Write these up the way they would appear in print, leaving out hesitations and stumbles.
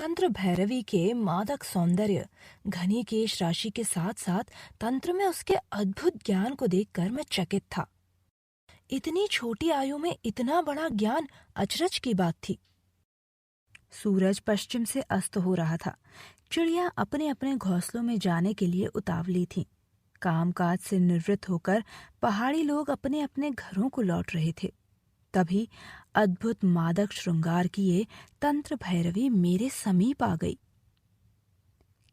तंत्र भैरवी के मादक सौंदर्य, घनी केश राशि के साथ साथ तंत्र में उसके अद्भुत ज्ञान को देखकर मैं चकित था। इतनी छोटी आयु में इतना बड़ा ज्ञान अचरज की बात थी। सूरज पश्चिम से अस्त हो रहा था। चिड़िया अपने अपने घोंसलों में जाने के लिए उतावली थीं। कामकाज से निवृत्त होकर पहाड़ी लोग अपने अपने घरों को लौट रहे थे। तभी अद्भुत मादक श्रृंगार किए तंत्र भैरवी मेरे समीप आ गई।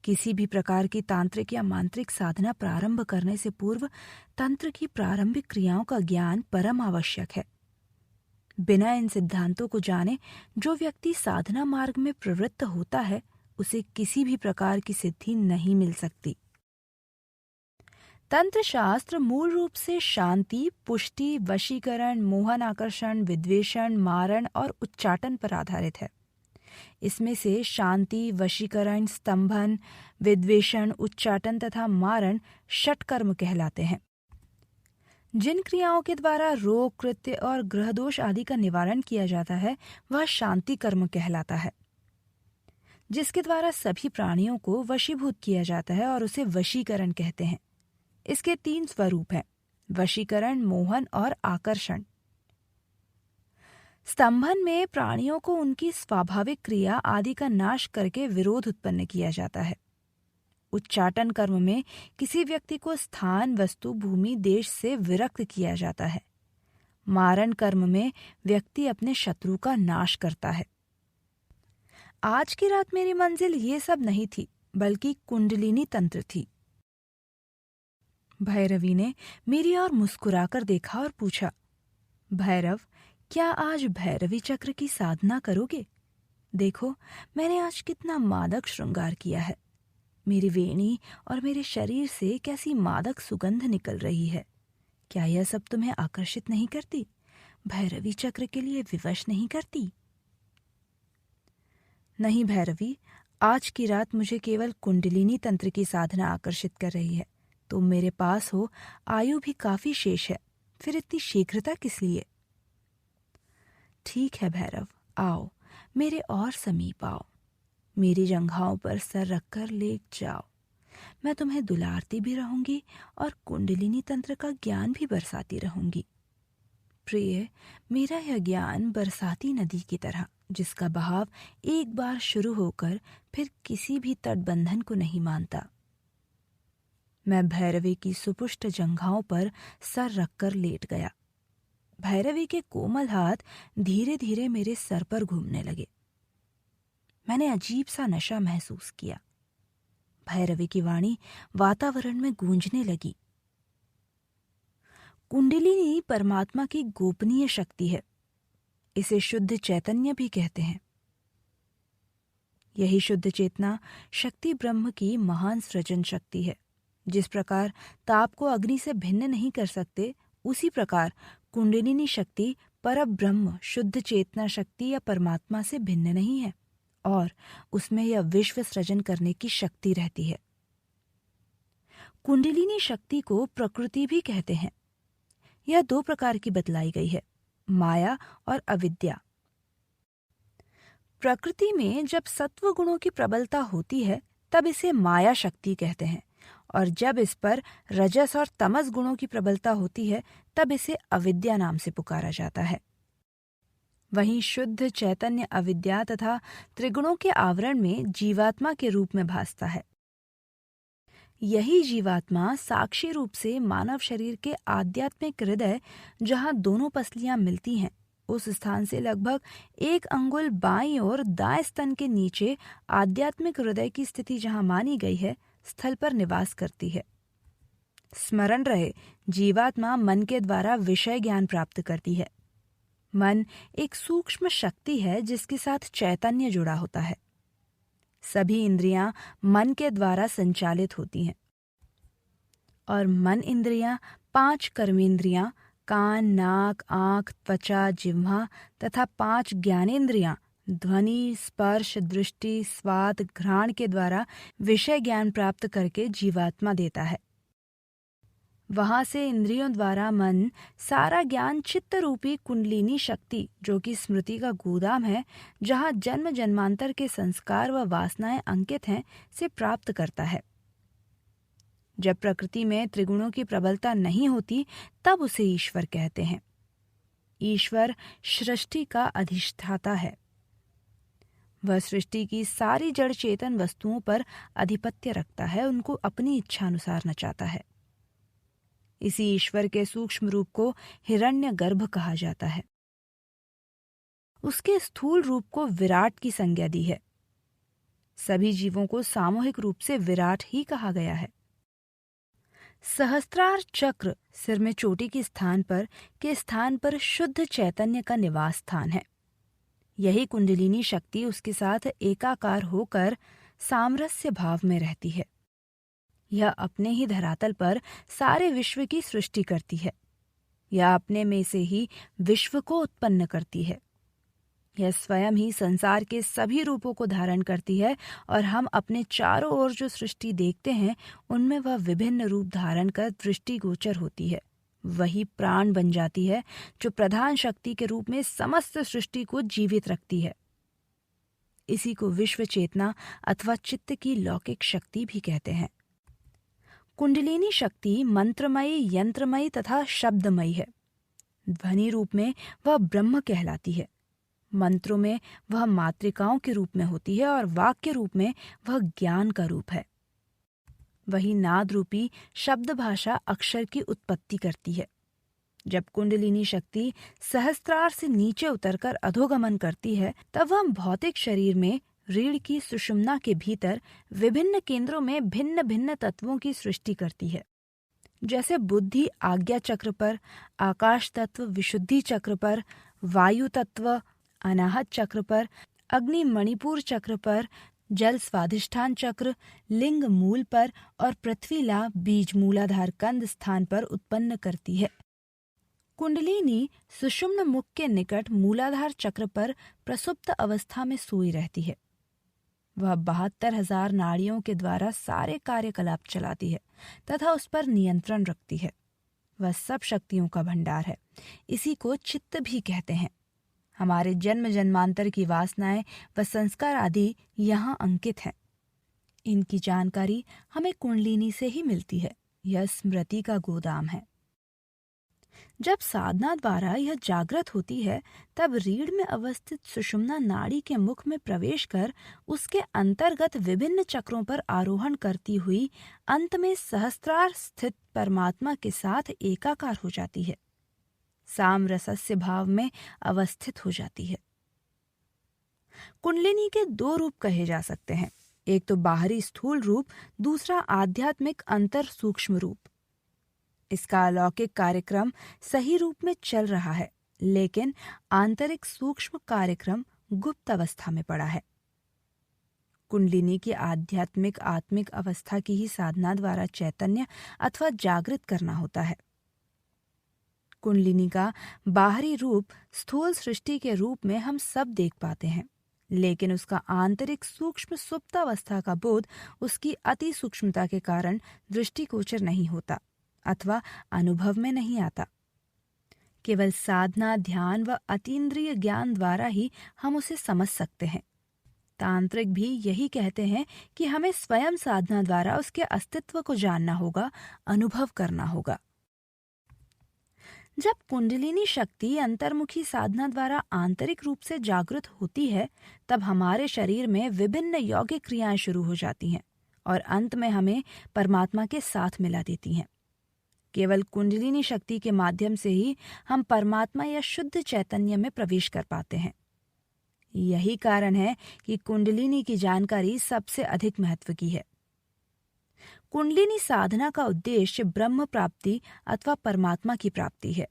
किसी भी प्रकार की तांत्रिक या मांत्रिक साधना प्रारंभ करने से पूर्व तंत्र की प्रारंभिक क्रियाओं का ज्ञान परम आवश्यक है। बिना इन सिद्धांतों को जाने जो व्यक्ति साधना मार्ग में प्रवृत्त होता है, उसे किसी भी प्रकार की सिद्धि नहीं मिल सकती। तंत्र शास्त्र मूल रूप से शांति, पुष्टि, वशीकरण, मोहन, आकर्षण, विद्वेषण, मारण और उच्चाटन पर आधारित है। इसमें से शांति, वशीकरण, स्तंभन, विद्वेषण, उच्चाटन तथा मारण षटकर्म कहलाते हैं। जिन क्रियाओं के द्वारा रोग, कृत्य और ग्रह दोष आदि का निवारण किया जाता है, वह शांति कर्म कहलाता है। जिसके द्वारा सभी प्राणियों को वशीभूत किया जाता है और उसे वशीकरण कहते हैं। इसके 3 स्वरूप हैं: वशीकरण, मोहन और आकर्षण। स्तंभन में प्राणियों को उनकी स्वाभाविक क्रिया आदि का नाश करके विरोध उत्पन्न किया जाता है। उच्चाटन कर्म में किसी व्यक्ति को स्थान, वस्तु, भूमि, देश से विरक्त किया जाता है। मारण कर्म में व्यक्ति अपने शत्रु का नाश करता है। आज की रात मेरी मंजिल ये सब नहीं थी, बल्कि कुंडलिनी तंत्र थी। भैरवी ने मेरी ओर मुस्कुराकर देखा और पूछा, भैरव, क्या आज भैरवी चक्र की साधना करोगे? देखो, मैंने आज कितना मादक श्रृंगार किया है। मेरी वेणी और मेरे शरीर से कैसी मादक सुगंध निकल रही है। क्या यह सब तुम्हें आकर्षित नहीं करती? भैरवी चक्र के लिए विवश नहीं करती? नहीं भैरवी, आज की रात मुझे केवल कुंडलिनी तंत्र की साधना आकर्षित कर रही है। तुम मेरे पास हो, आयु भी काफी शेष है, फिर इतनी शीघ्रता किस लिए? ठीक है भैरव, आओ, मेरे और समीप आओ। मेरी जंघाओं पर सर रखकर लेट जाओ। मैं तुम्हें दुलारती भी रहूंगी और कुंडलिनी तंत्र का ज्ञान भी बरसाती रहूंगी। प्रिय, मेरा यह ज्ञान बरसाती नदी की तरह, जिसका बहाव एक बार शुरू होकर फिर किसी भी तटबंधन को नहीं मानता। मैं भैरवी की सुपुष्ट जंघाओं पर सर रखकर लेट गया। भैरवी के कोमल हाथ धीरे धीरे मेरे सर पर घूमने लगे। मैंने अजीब सा नशा महसूस किया। भैरवी की वाणी वातावरण में गूंजने लगी। कुंडलिनी परमात्मा की गोपनीय शक्ति है। इसे शुद्ध चैतन्य भी कहते हैं। यही शुद्ध चेतना शक्ति ब्रह्म की महान सृजन शक्ति है। जिस प्रकार ताप को अग्नि से भिन्न नहीं कर सकते, उसी प्रकार कुंडलिनी शक्ति परब्रह्म शुद्ध चेतना शक्ति या परमात्मा से भिन्न नहीं है, और उसमें यह विश्व सृजन करने की शक्ति रहती है। कुंडलिनी शक्ति को प्रकृति भी कहते हैं। यह 2 प्रकार की बतलाई गई है, माया और अविद्या। प्रकृति में जब सत्व गुणों की प्रबलता होती है, तब इसे माया शक्ति कहते हैं, और जब इस पर रजस और तमस गुणों की प्रबलता होती है, तब इसे अविद्या नाम से पुकारा जाता है। वहीं शुद्ध चैतन्य अविद्या तथा त्रिगुणों के आवरण में जीवात्मा के रूप में भासता है। यही जीवात्मा साक्षी रूप से मानव शरीर के आध्यात्मिक हृदय, जहाँ दोनों पसलियां मिलती हैं, उस स्थान से लगभग 1 अंगुल बाईं ओर दाएं स्तन के नीचे आध्यात्मिक हृदय की स्थिति जहाँ मानी गई है, स्थल पर निवास करती है। स्मरण रहे, जीवात्मा मन के द्वारा विषय ज्ञान प्राप्त करती है। मन एक सूक्ष्म शक्ति है जिसके साथ चैतन्य जुड़ा होता है। सभी इंद्रियां मन के द्वारा संचालित होती हैं, और मन इंद्रियां 5 कर्मेंद्रियां कान, नाक, आंख, त्वचा, जिह्वा तथा 5 ज्ञानेंद्रियां ध्वनि, स्पर्श, दृष्टि, स्वाद, घ्राण के द्वारा विषय ज्ञान प्राप्त करके जीवात्मा देता है। वहां से इंद्रियों द्वारा मन सारा ज्ञान चित्त रूपी कुंडलिनी शक्ति, जो कि स्मृति का गोदाम है, जहां जन्म जन्मांतर के संस्कार व वासनाएं अंकित हैं, से प्राप्त करता है। जब प्रकृति में त्रिगुणों की प्रबलता नहीं होती तब उसे ईश्वर कहते हैं। ईश्वर सृष्टि का अधिष्ठाता है। वह सृष्टि की सारी जड़ चेतन वस्तुओं पर आधिपत्य रखता है, उनको अपनी इच्छा अनुसार नचाता है। इसी ईश्वर के सूक्ष्म रूप को हिरण्यगर्भ कहा जाता है। उसके स्थूल रूप को विराट की संज्ञा दी है। सभी जीवों को सामूहिक रूप से विराट ही कहा गया है। सहस्त्रार चक्र सिर में चोटी के स्थान पर शुद्ध चैतन्य का निवास स्थान है। यही कुंडलिनी शक्ति उसके साथ एकाकार होकर सामरस्य भाव में रहती है। यह अपने ही धरातल पर सारे विश्व की सृष्टि करती है। यह अपने में से ही विश्व को उत्पन्न करती है। यह स्वयं ही संसार के सभी रूपों को धारण करती है और हम अपने चारों ओर जो सृष्टि देखते हैं उनमें वह विभिन्न रूप धारण कर दृष्टिगोचर होती है। वही प्राण बन जाती है जो प्रधान शक्ति के रूप में समस्त सृष्टि को जीवित रखती है। इसी को विश्व चेतना अथवा चित्त की लौकिक शक्ति भी कहते हैं। कुंडलिनी शक्ति मंत्रमयी, यंत्रमयी तथा शब्दमयी है। ध्वनि रूप में वह ब्रह्म कहलाती है। मंत्रों में वह मातृकाओं के रूप में होती है और वाक्य रूप में वह ज्ञान का रूप है। वही नाद रूपी शब्द भाषा अक्षर की उत्पत्ति करती है। जब कुंडलिनी शक्ति सहस्त्रार से नीचे उतरकर अधोगमन करती है तब वह भौतिक शरीर में रीढ़ की सुषुम्ना के भीतर विभिन्न केंद्रों में भिन्न भिन्न तत्वों की सृष्टि करती है। जैसे बुद्धि आज्ञा चक्र पर, आकाश तत्व विशुद्धि चक्र पर, वायु तत्व अनाहत चक्र पर, अग्नि मणिपुर चक्र पर, जल स्वाधिष्ठान चक्र लिंग मूल पर और पृथ्वी बीज मूलाधार कंद स्थान पर उत्पन्न करती है। कुंडलिनी सुषुम्न मुख के निकट मूलाधार चक्र पर प्रसुप्त अवस्था में सोई रहती है। वह 72,000 नाड़ियों के द्वारा सारे कार्यकलाप चलाती है तथा उस पर नियंत्रण रखती है। वह सब शक्तियों का भंडार है। इसी को चित्त भी कहते हैं। हमारे जन्म जन्मांतर की वासनाएं व संस्कार आदि यहाँ अंकित हैं। इनकी जानकारी हमें कुंडलिनी से ही मिलती है। यह स्मृति का गोदाम है। जब साधना द्वारा यह जागृत होती है तब रीढ़ में अवस्थित सुषुम्ना नाड़ी के मुख में प्रवेश कर उसके अंतर्गत विभिन्न चक्रों पर आरोहण करती हुई अंत में सहस्त्रार स्थित परमात्मा के साथ एकाकार हो जाती है, सामरसस्य भाव में अवस्थित हो जाती है। कुंडलिनी के 2 रूप कहे जा सकते हैं। एक तो बाहरी स्थूल रूप, दूसरा आध्यात्मिक अंतर सूक्ष्म रूप। इसका अलौकिक कार्यक्रम सही रूप में चल रहा है, लेकिन आंतरिक सूक्ष्म कार्यक्रम गुप्त अवस्था में पड़ा है। कुंडलिनी की आध्यात्मिक आत्मिक अवस्था की ही साधना द्वारा चैतन्य अथवा जागृत करना होता है। कुंडलिनी का बाहरी रूप स्थूल सृष्टि के रूप में हम सब देख पाते हैं, लेकिन उसका आंतरिक सूक्ष्म सुप्तावस्था का बोध उसकी अति सूक्ष्मता के कारण दृष्टिगोचर नहीं होता अथवा अनुभव में नहीं आता। केवल साधना, ध्यान व अतीन्द्रिय ज्ञान द्वारा ही हम उसे समझ सकते हैं। तांत्रिक भी यही कहते हैं कि हमें स्वयं साधना द्वारा उसके अस्तित्व को जानना होगा, अनुभव करना होगा। जब कुंडलिनी शक्ति अंतर्मुखी साधना द्वारा आंतरिक रूप से जागृत होती है तब हमारे शरीर में विभिन्न यौगिक क्रियाएं शुरू हो जाती हैं और अंत में हमें परमात्मा के साथ मिला देती हैं। केवल कुंडलिनी शक्ति के माध्यम से ही हम परमात्मा या शुद्ध चैतन्य में प्रवेश कर पाते हैं। यही कारण है कि कुंडलिनी की जानकारी सबसे अधिक महत्व की है। कुंडलिनी साधना का उद्देश्य ब्रह्म प्राप्ति अथवा परमात्मा की प्राप्ति है।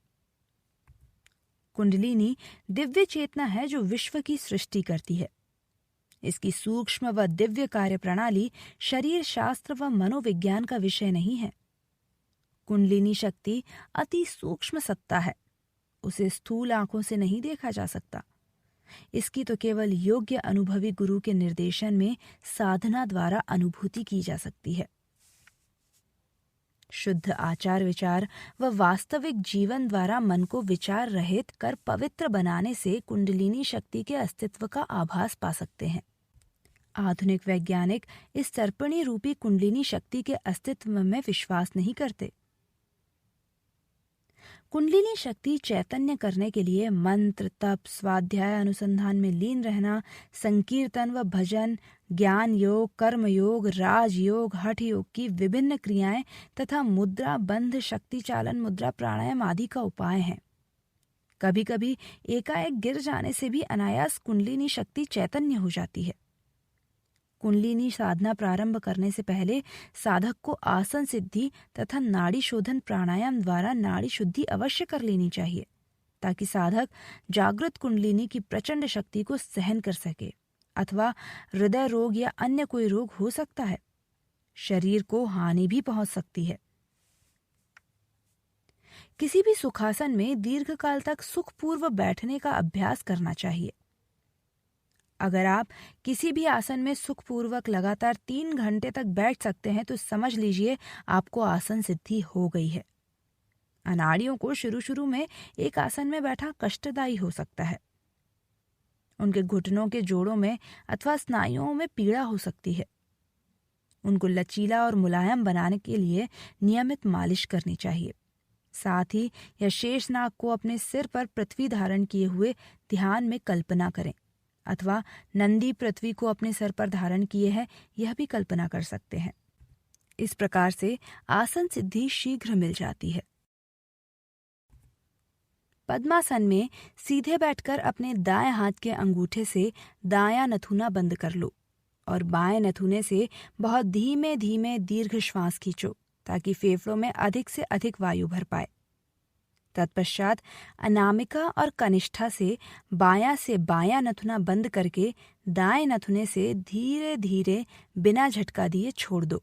कुंडलिनी दिव्य चेतना है जो विश्व की सृष्टि करती है। इसकी सूक्ष्म व दिव्य कार्य प्रणाली शरीर शास्त्र व मनोविज्ञान का विषय नहीं है। कुंडलिनी शक्ति अति सूक्ष्म सत्ता है। उसे स्थूल आंखों से नहीं देखा जा सकता। इसकी तो केवल योग्य अनुभवी गुरु के निर्देशन में साधना द्वारा अनुभूति की जा सकती है। शुद्ध आचार विचार व वास्तविक जीवन द्वारा मन को विचार रहित कर पवित्र बनाने से कुंडलिनी शक्ति के अस्तित्व का आभास पा सकते हैं। आधुनिक वैज्ञानिक इस सर्पणी रूपी कुंडलिनी शक्ति के अस्तित्व में विश्वास नहीं करते। कुंडलिनी शक्ति चैतन्य करने के लिए मंत्र, तप, स्वाध्याय, अनुसंधान में लीन रहना, संकीर्तन व भजन, ज्ञान योग, कर्म योग, राज योग, हठ योग की विभिन्न क्रियाएं तथा मुद्रा, बंध, शक्ति चालन मुद्रा, प्राणायाम आदि का उपाय है। कभी कभी एकाएक गिर जाने से भी अनायास कुंडलिनी शक्ति चैतन्य हो जाती है। कुंडलिनी साधना प्रारंभ करने से पहले साधक को आसन सिद्धि तथा नाड़ी शोधन प्राणायाम द्वारा नाड़ी शुद्धि अवश्य कर लेनी चाहिए, ताकि साधक जागृत कुंडलिनी की प्रचंड शक्ति को सहन कर सके। अथवा हृदय रोग या अन्य कोई रोग हो सकता है, शरीर को हानि भी पहुंच सकती है। किसी भी सुखासन में दीर्घकाल तक सुखपूर्व बैठने का अभ्यास करना चाहिए। अगर आप किसी भी आसन में सुखपूर्वक लगातार 3 घंटे तक बैठ सकते हैं तो समझ लीजिए आपको आसन सिद्धि हो गई है। अनाड़ियों को शुरू में एक आसन में बैठा कष्टदायी हो सकता है। उनके घुटनों के जोड़ों में अथवा स्नायुओं में पीड़ा हो सकती है। उनको लचीला और मुलायम बनाने के लिए नियमित मालिश करनी चाहिए। साथ ही यह शेषनाग को अपने सिर पर पृथ्वी धारण किए हुए ध्यान में कल्पना करें, अथवा नंदी पृथ्वी को अपने सर पर धारण किए है, यह भी कल्पना कर सकते हैं। इस प्रकार से आसन सिद्धि शीघ्र मिल जाती है। पद्मासन में सीधे बैठकर अपने दाएं हाथ के अंगूठे से दायां नथुना बंद कर लो और बाएं नथुने से बहुत धीमे धीमे दीर्घ श्वास खींचो, ताकि फेफड़ों में अधिक से अधिक वायु भर पाए। तत्पश्चात अनामिका और कनिष्ठा से बायां नथुना बंद करके दाएं नथुने से धीरे धीरे बिना झटका दिए छोड़ दो।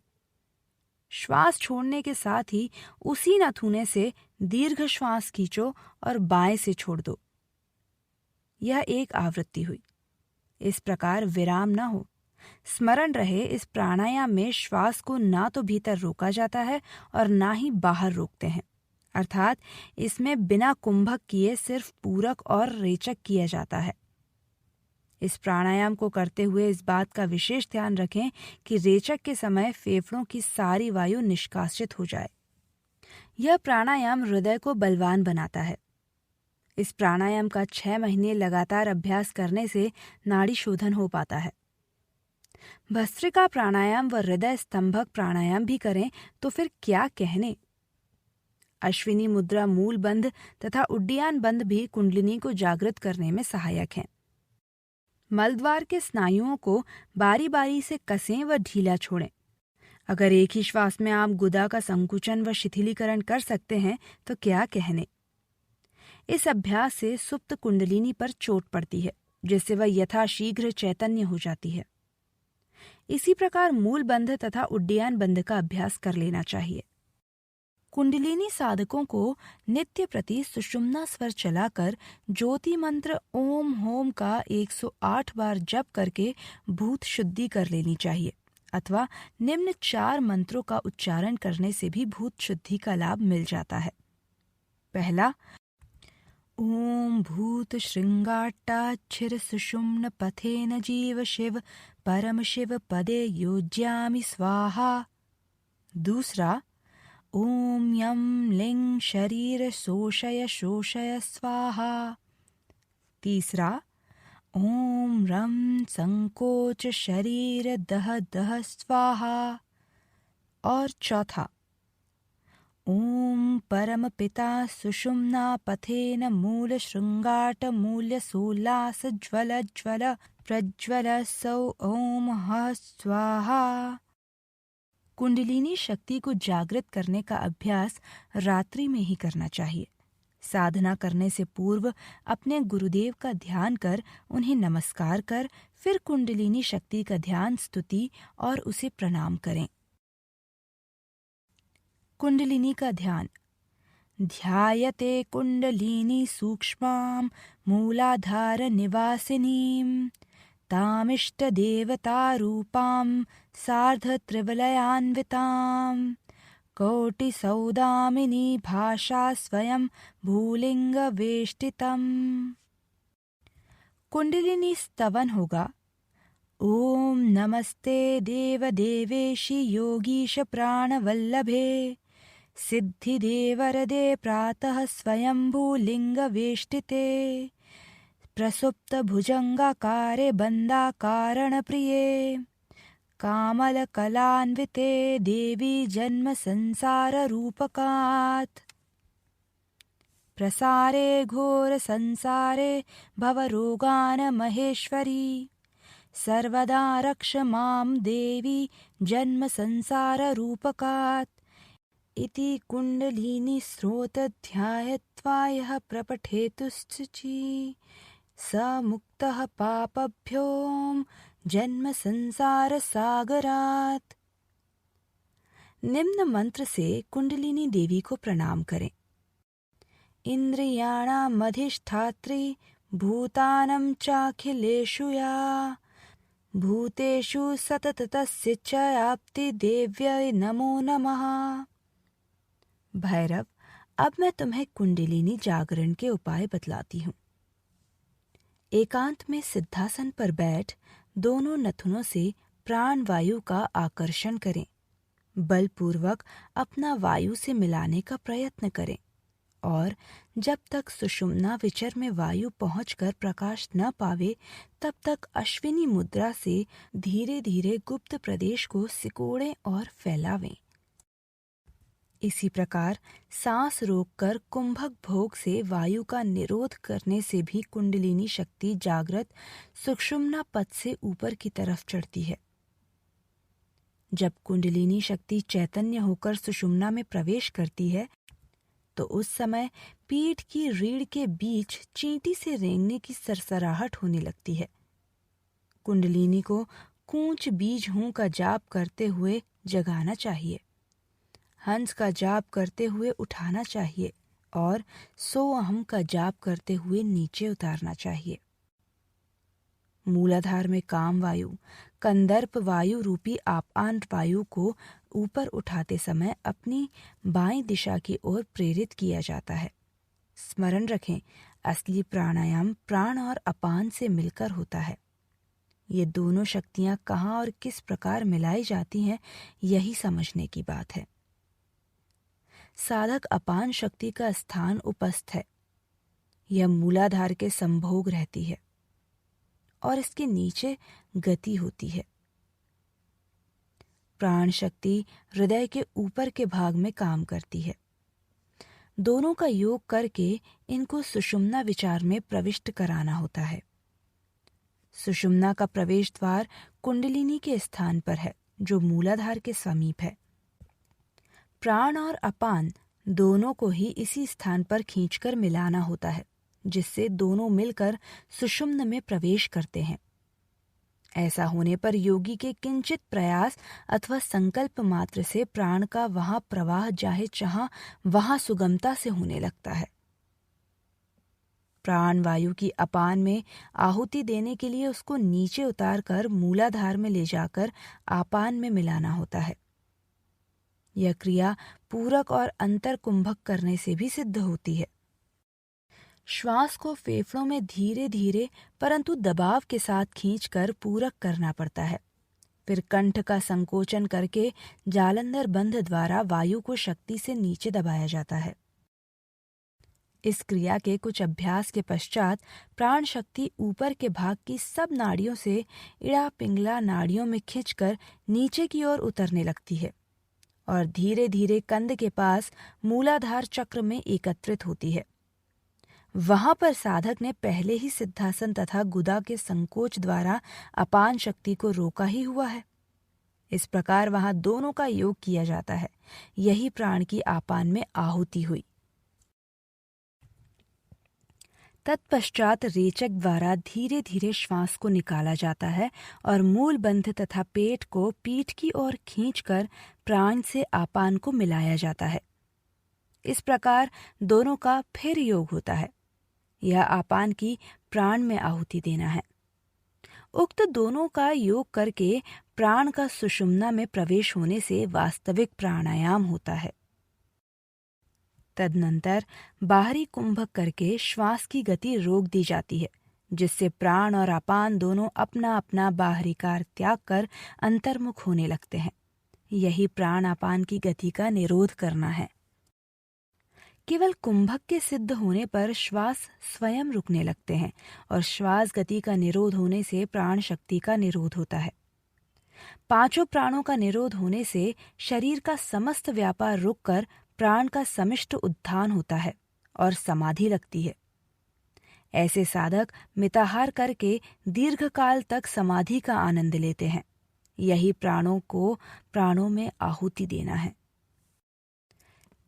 श्वास छोड़ने के साथ ही उसी नथुने से दीर्घ श्वास खींचो और बाएं से छोड़ दो। यह एक आवृत्ति हुई। इस प्रकार विराम न हो। स्मरण रहे, इस प्राणायाम में श्वास को ना तो भीतर रोका जाता है और ना ही बाहर रोकते हैं, अर्थात इसमें बिना कुंभक किए सिर्फ पूरक और रेचक किया जाता है। इस प्राणायाम को करते हुए इस बात का विशेष ध्यान रखें कि रेचक के समय फेफड़ों की सारी वायु निष्कासित हो जाए। यह प्राणायाम हृदय को बलवान बनाता है। इस प्राणायाम का 6 महीने लगातार अभ्यास करने से नाड़ी शोधन हो पाता है। भस्त्रिका प्राणायाम व हृदय स्तंभक प्राणायाम भी करें तो फिर क्या कहने। अश्विनी मुद्रा, मूल बंध तथा उड्डीयान बंध भी कुंडलिनी को जागृत करने में सहायक हैं। मलद्वार के स्नायुओं को बारी बारी से कसें व ढीला छोड़ें। अगर एक ही श्वास में आप गुदा का संकुचन व शिथिलीकरण कर सकते हैं तो क्या कहने। इस अभ्यास से सुप्त कुंडलिनी पर चोट पड़ती है, जिससे वह यथाशीघ्र चैतन्य हो जाती है। इसी प्रकार मूल बंध तथा उड्डीयान बंध का अभ्यास कर लेना चाहिए। कुंडलिनी साधकों को नित्य प्रति सुषुम्ना स्वर चलाकर ज्योति मंत्र ओम होम का 108 बार जप करके भूत शुद्धि कर लेनी चाहिए, अथवा निम्न 4 मंत्रों का उच्चारण करने से भी भूत शुद्धि का लाभ मिल जाता है। पहला, ओम भूत श्रृंगाट्टाच्छिर सुषुम्न पथेन जीव शिव परम शिव पदे योज्यामि स्वाहा। दूसरा, ओम यम लिंग शरीर शोषय शोषय स्वाहा। तीसरा, ओम रम संकोच शरीर दह दह स्वाहा। और चौथा, ओम परम पिता सुषुम्ना पथेन मूल श्रृंगाट मूल्य सोल्लास ज्वल ज्वल प्रज्वल सौ ओम ह स्वाहा। कुंडलिनी शक्ति को जागृत करने का अभ्यास रात्रि में ही करना चाहिए। साधना करने से पूर्व अपने गुरुदेव का ध्यान कर उन्हें नमस्कार कर फिर कुंडलिनी शक्ति का ध्यान, स्तुति और उसे प्रणाम करें। कुंडलिनी का ध्यान। ध्यायते कुंडलिनी सूक्ष्मां मूलाधार निवासिनीं तामिष्ट देवता रूपां सार्ध त्रिवलयान्वितां कोटिसौदामिनी भाषा स्वयं भूलिंगवेष्टितम्। कुंडलिनी स्तवन होगा। ओम नमस्ते देवदेवेशि योगीश प्राणवल्लभे सिद्धिदेवरदे प्रातः स्वयंभूलिंगवेष्टिते प्रसुप्तभुजङ्गाकारे बन्दाकारणप्रिये कामलकलान्विते देवी जन्मसंसाररूपकात् प्रसारे घोरसंसारे भवरोगान् महेश्वरी सर्वदा रक्ष मां देवी जन्मसंसाररूपकात् इति कुण्डलिनी स्रोतध्यायत्वा यः प्रपठेतुश्ची स मुक्तः पापभ्यो जन्म संसार सागरात्। निम्न मंत्र से कुंडलिनी देवी को प्रणाम करें। इंद्रियाणाम् अधिष्ठात्री भूतानां चाखिलेषु या भूतेषु सततस्य च आप्ति देव्यै नमो नमः। भैरव, अब मैं तुम्हें कुंडलिनी जागरण के उपाय बतलाती हूँ। एकांत में सिद्धासन पर बैठ दोनों नथुनों से प्राण वायु का आकर्षण करें। बलपूर्वक अपना वायु से मिलाने का प्रयत्न करें और जब तक सुषुम्ना विचर में वायु पहुंचकर प्रकाश न पावे तब तक अश्विनी मुद्रा से धीरे धीरे गुप्त प्रदेश को सिकोड़ें और फैलावें। इसी प्रकार सांस रोककर कुंभक भोग से वायु का निरोध करने से भी कुंडलिनी शक्ति जागृत सुषुम्ना पद से ऊपर की तरफ चढ़ती है। जब कुंडलिनी शक्ति चैतन्य होकर सुषुम्ना में प्रवेश करती है तो उस समय पीठ की रीढ़ के बीच चींटी से रेंगने की सरसराहट होने लगती है। कुंडलिनी को कूंच बीज हूं का जाप करते हुए जगाना चाहिए, हंस का जाप करते हुए उठाना चाहिए और सो अहम का जाप करते हुए नीचे उतारना चाहिए। मूलाधार में काम वायु, कंदर्प वायु रूपी आपान वायु को ऊपर उठाते समय अपनी बाईं दिशा की ओर प्रेरित किया जाता है। स्मरण रखें, असली प्राणायाम प्राण और अपान से मिलकर होता है। ये दोनों शक्तियां कहाँ और किस प्रकार मिलाई जाती हैं, यही समझने की बात है। साधक अपान शक्ति का स्थान उपस्थ है। यह मूलाधार के संभोग रहती है और इसके नीचे गति होती है। प्राण शक्ति हृदय के ऊपर के भाग में काम करती है। दोनों का योग करके इनको सुषुम्ना विचार में प्रविष्ट कराना होता है। सुषुम्ना का प्रवेश द्वार कुंडलिनी के स्थान पर है जो मूलाधार के समीप है। प्राण और अपान दोनों को ही इसी स्थान पर खींचकर मिलाना होता है, जिससे दोनों मिलकर सुषुम्न में प्रवेश करते हैं। ऐसा होने पर योगी के किंचित प्रयास अथवा संकल्प मात्र से प्राण का वहां प्रवाह चाहे जहां वहां सुगमता से होने लगता है। प्राण वायु की अपान में आहुति देने के लिए उसको नीचे उतारकर मूलाधार में ले जाकर आपान में मिलाना होता है। यह क्रिया पूरक और अंतर कुंभक करने से भी सिद्ध होती है। श्वास को फेफड़ों में धीरे धीरे परंतु दबाव के साथ खींचकर पूरक करना पड़ता है। फिर कंठ का संकोचन करके जालंधर बंध द्वारा वायु को शक्ति से नीचे दबाया जाता है। इस क्रिया के कुछ अभ्यास के पश्चात प्राण शक्ति ऊपर के भाग की सब नाड़ियों से इड़ा पिंगला नाड़ियों में खिंचकर नीचे की ओर उतरने लगती है और धीरे धीरे कंध के पास मूलाधार चक्र में एकत्रित होती है। वहां पर साधक ने पहले ही सिद्धासन तथा गुदा के संकोच द्वारा अपान शक्ति को रोका ही हुआ है। इस प्रकार वहां दोनों का योग किया जाता है। यही प्राण की आपान में आहुति हुई। तत्पश्चात रेचक द्वारा धीरे धीरे श्वास को निकाला जाता है और मूल बंध तथा पेट को पीठ की ओर खींचकर प्राण से आपान को मिलाया जाता है। इस प्रकार दोनों का फिर योग होता है। यह आपान की प्राण में आहुति देना है। उक्त दोनों का योग करके प्राण का सुषुम्ना में प्रवेश होने से वास्तविक प्राणायाम होता है। तदनंतर बाहरी कुंभक करके श्वास की गति रोक दी जाती है, जिससे प्राण और अपान दोनों अपना अपना बाहरी कार त्याग कर अंतर्मुख होने लगते हैं। यही प्राण अपान की गति का निरोध करना है। केवल कुंभक के सिद्ध होने पर श्वास स्वयं रुकने लगते हैं और श्वास गति का निरोध होने से प्राण शक्ति का निरोध होता है। पांचों प्राणों का निरोध होने से शरीर का समस्त व्यापार रुककर प्राण का समिष्ट उत्थान होता है और समाधि लगती है। ऐसे साधक मिताहार करके दीर्घकाल तक समाधि का आनंद लेते हैं। यही प्राणों को प्राणों में आहुति देना है।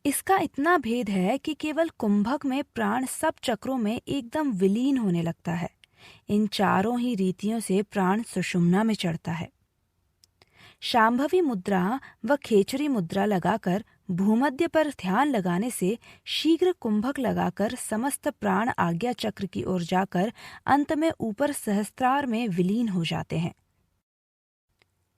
इसका इतना भेद है कि केवल कुंभक में प्राण सब चक्रों में एकदम विलीन होने लगता है। इन चारों ही रीतियों से प्राण सुषुम्ना में चढ़ता है। शांभवी मुद्रा व खेचरी मुद्रा लगाकर भूमध्य पर ध्यान लगाने से शीघ्र कुंभक लगाकर समस्त प्राण आज्ञा चक्र की ओर जाकर अंत में ऊपर सहस्त्रार में विलीन हो जाते हैं।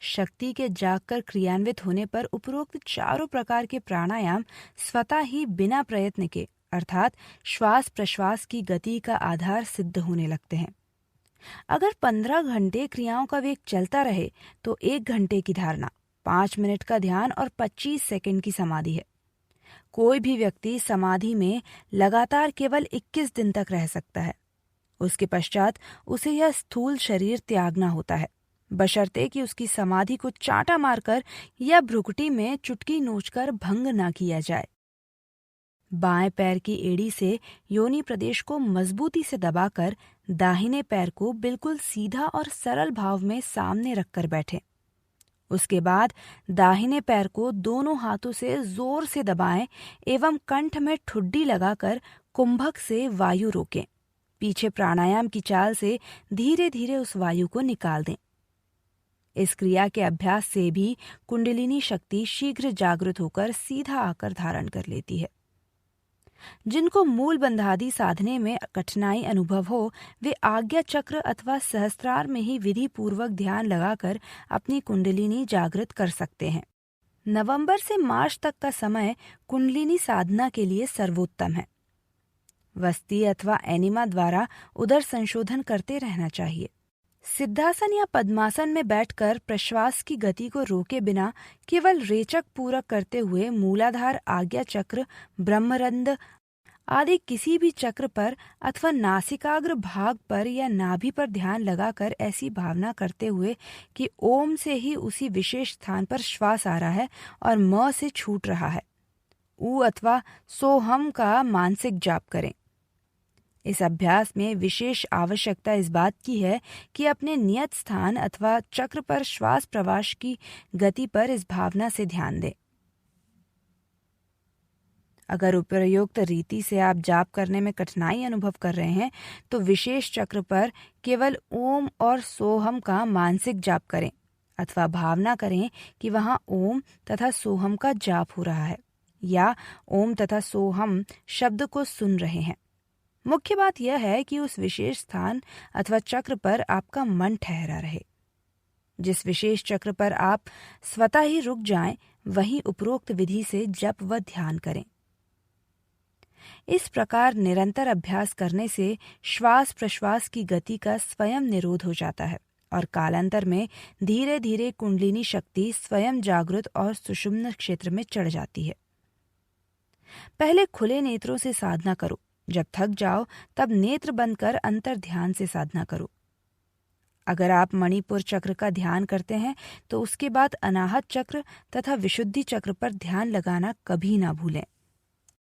शक्ति के जागकर क्रियान्वित होने पर उपरोक्त चारों प्रकार के प्राणायाम स्वतः ही बिना प्रयत्न के अर्थात श्वास प्रश्वास की गति का आधार सिद्ध होने लगते हैं। अगर 15 घंटे क्रियाओं का वेग चलता रहे तो 1 घंटे की धारणा, 5 मिनट का ध्यान और 25 सेकंड की समाधि है। कोई भी व्यक्ति समाधि में लगातार केवल 21 दिन तक रह सकता है। उसके पश्चात उसे यह स्थूल शरीर त्यागना होता है, बशर्ते कि उसकी समाधि को चांटा मारकर या भ्रुकुटी में चुटकी नोचकर भंग न किया जाए। बाएं पैर की एड़ी से योनि प्रदेश को मजबूती से दबाकर दाहिने पैर को बिल्कुल सीधा और सरल भाव में सामने रखकर बैठें। उसके बाद दाहिने पैर को दोनों हाथों से जोर से दबाएं एवं कंठ में ठुड्डी लगाकर कुंभक से वायु रोकें। पीछे प्राणायाम की चाल से धीरे धीरे उस वायु को निकाल दें। इस क्रिया के अभ्यास से भी कुंडलिनी शक्ति शीघ्र जागृत होकर सीधा आकर धारण कर लेती है। जिनको मूल बंधादि साधने में कठिनाई अनुभव हो, वे आज्ञा चक्र अथवा सहस्त्रार में ही विधि पूर्वक ध्यान लगाकर अपनी कुंडलिनी जागृत कर सकते हैं। नवंबर से मार्च तक का समय कुंडलिनी साधना के लिए सर्वोत्तम है। वस्ती अथवा एनिमा द्वारा उदर संशोधन करते रहना चाहिए। सिद्धासन या पद्मासन में बैठकर प्रश्वास की गति को रोके बिना केवल रेचक पूरक करते हुए मूलाधार, आज्ञा चक्र, ब्रह्मरंध्र आदि किसी भी चक्र पर अथवा नासिकाग्र भाग पर या नाभि पर ध्यान लगाकर ऐसी भावना करते हुए कि ओम से ही उसी विशेष स्थान पर श्वास आ रहा है और म से छूट रहा है, ऊ अथवा सोहम का मानसिक जाप करें। इस अभ्यास में विशेष आवश्यकता इस बात की है कि अपने नियत स्थान अथवा चक्र पर श्वास प्रवास की गति पर इस भावना से ध्यान दें। अगर उपयुक्त रीति से आप जाप करने में कठिनाई अनुभव कर रहे हैं तो विशेष चक्र पर केवल ओम और सोहम का मानसिक जाप करें अथवा भावना करें कि वहां ओम तथा सोहम का जाप हो रहा है या ओम तथा सोहम शब्द को सुन रहे हैं। मुख्य बात यह है कि उस विशेष स्थान अथवा चक्र पर आपका मन ठहरा रहे। जिस विशेष चक्र पर आप स्वतः ही रुक जाएं, वही उपरोक्त विधि से जप व ध्यान करें। इस प्रकार निरंतर अभ्यास करने से श्वास प्रश्वास की गति का स्वयं निरोध हो जाता है और कालांतर में धीरे धीरे कुंडलिनी शक्ति स्वयं जागृत और सुषुम्ना क्षेत्र में चढ़ जाती है। पहले खुले नेत्रों से साधना करो। जब थक जाओ तब नेत्र बंद कर अंतर ध्यान से साधना करो। अगर आप मणिपुर चक्र का ध्यान करते हैं तो उसके बाद अनाहत चक्र तथा विशुद्धि चक्र पर ध्यान लगाना कभी ना भूलें।